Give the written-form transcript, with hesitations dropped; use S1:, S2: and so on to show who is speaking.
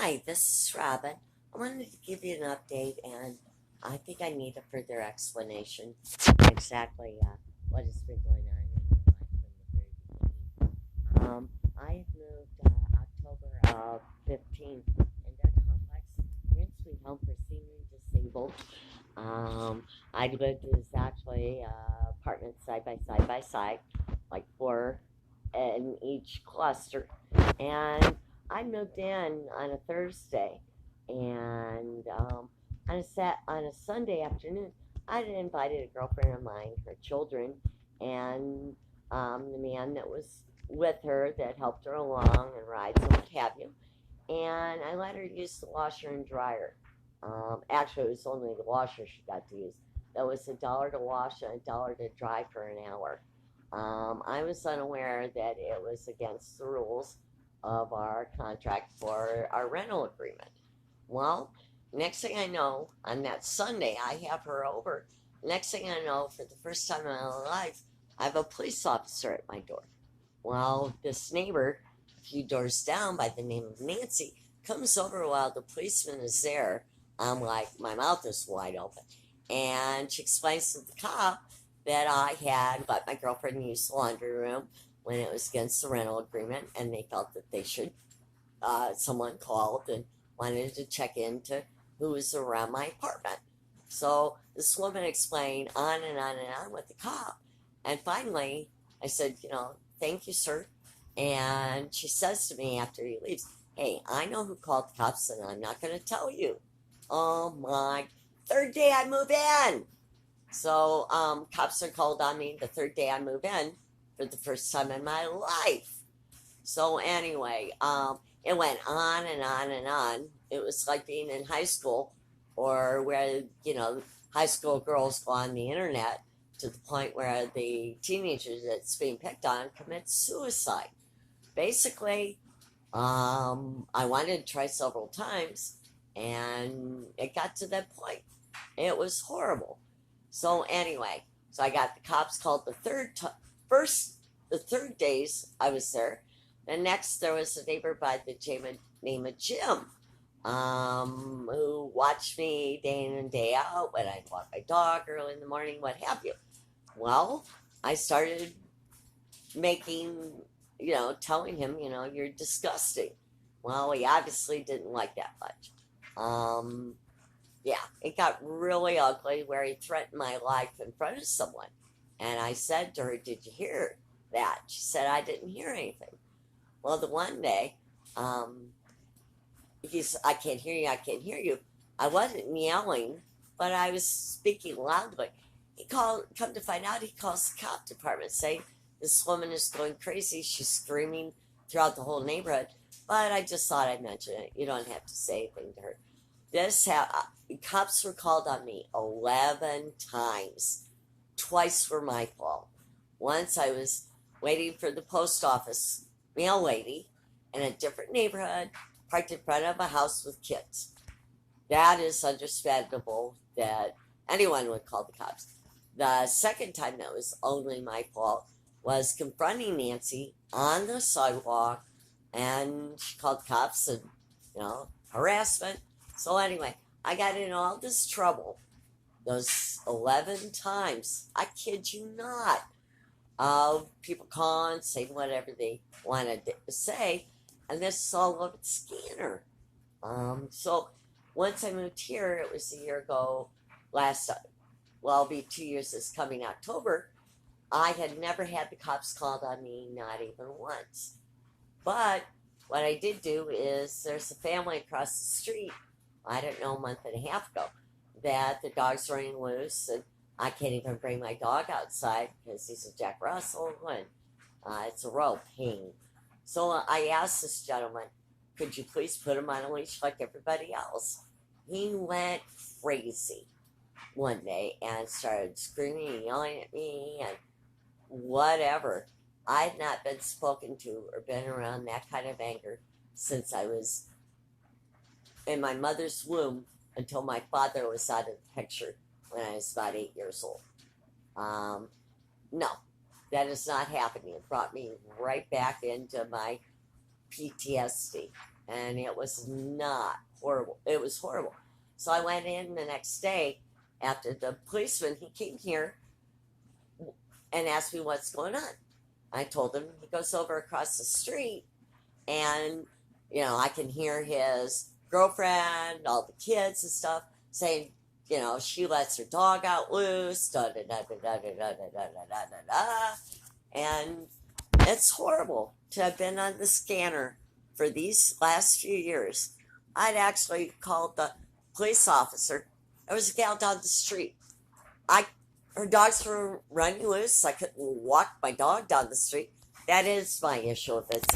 S1: Hi, this is Robin. I wanted to give you an update, and I think I need a further explanation exactly what has been going on in my life from the very beginning. I had moved October of 15th into a complex in Sweet Home for senior and disabled. I lived as actually apartments side by side, like four in each cluster, and I moved in on a Thursday, and on a Sunday afternoon, I had invited a girlfriend of mine, her children, and the man that was with her that helped her along and rides and what have you. And I let her use the washer and dryer. Actually, it was only the washer she got to use. That was $1 to wash and $1 to dry for an hour. I was unaware that it was against the rules of our contract for our rental agreement. Well, next thing I know, on that Sunday, I have her over. Next thing I know, for the first time in my life, I have a police officer at my door. Well, this neighbor, a few doors down by the name of Nancy, comes over while the policeman is there. I'm like, my mouth is wide open. And she explains to the cop that I had let my girlfriend use the laundry room when it was against the rental agreement, and they felt that they should. Someone called and wanted to check into who was around my apartment. So this woman explained on and on and on with the cop. And finally, I said, thank you, sir. And she says to me after he leaves, hey, I know who called the cops and I'm not going to tell you. Oh my, third day I move in. So cops are called on me the third day I move in for the first time in my life. So anyway, it went on and on and on. It was like being in high school or where, high school girls go on the internet to the point where the teenagers that's being picked on commit suicide. Basically, I wanted to try several times and it got to that point. It was horrible. So anyway, so I got the cops called the third days I was there. The next, there was a neighbor by the name of Jim, who watched me day in and day out when I'd walk my dog early in the morning, what have you. Well, I started making, telling him, you're disgusting. Well, he obviously didn't like that much. Um, yeah, it got really ugly where he threatened my life in front of someone. And I said to her, did you hear that? She said, I didn't hear anything. Well, the one day, he's, I can't hear you, I can't hear you. I wasn't yelling, but I was speaking loudly. Come to find out, he calls the cop department saying this woman is going crazy. She's screaming throughout the whole neighborhood. But I just thought I'd mention it. You don't have to say anything to her. Cops were called on me 11 times. Twice were my fault. Once I was waiting for the post office mail lady in a different neighborhood, parked in front of a house with kids. That is understandable that anyone would call the cops. The second time that was only my fault was confronting Nancy on the sidewalk, and she called the cops and, harassment. So anyway, I got in all this trouble those 11 times. I kid you not. People calling, saying whatever they wanted to say, and this is all over the scanner. So once I moved here, it was a year ago, it'll be 2 years this coming October. I had never had the cops called on me, not even once. But what I did do is there's a family across the street, I don't know, a month and a half ago, that the dog's running loose, and I can't even bring my dog outside because he's a Jack Russell, and it's a real pain. So I asked this gentleman, could you please put him on a leash like everybody else? He went crazy one day and started screaming and yelling at me and whatever. I had not been spoken to or been around that kind of anger since I was in my mother's womb until my father was out of the picture when I was about 8 years old. No, that is not happening. It brought me right back into my PTSD. and it was not horrible. It was horrible. So I went in the next day after the policeman. He came here and asked me what's going on. I told him. He goes over across the street, and I can hear his girlfriend, all the kids and stuff saying, she lets her dog out loose, da da da da da da da da da da da da, and it's horrible to have been on the scanner for these last few years. I'd actually called the police officer. There was a gal down the street. I Her dogs were running loose. I couldn't walk my dog down the street. That is my issue. If it's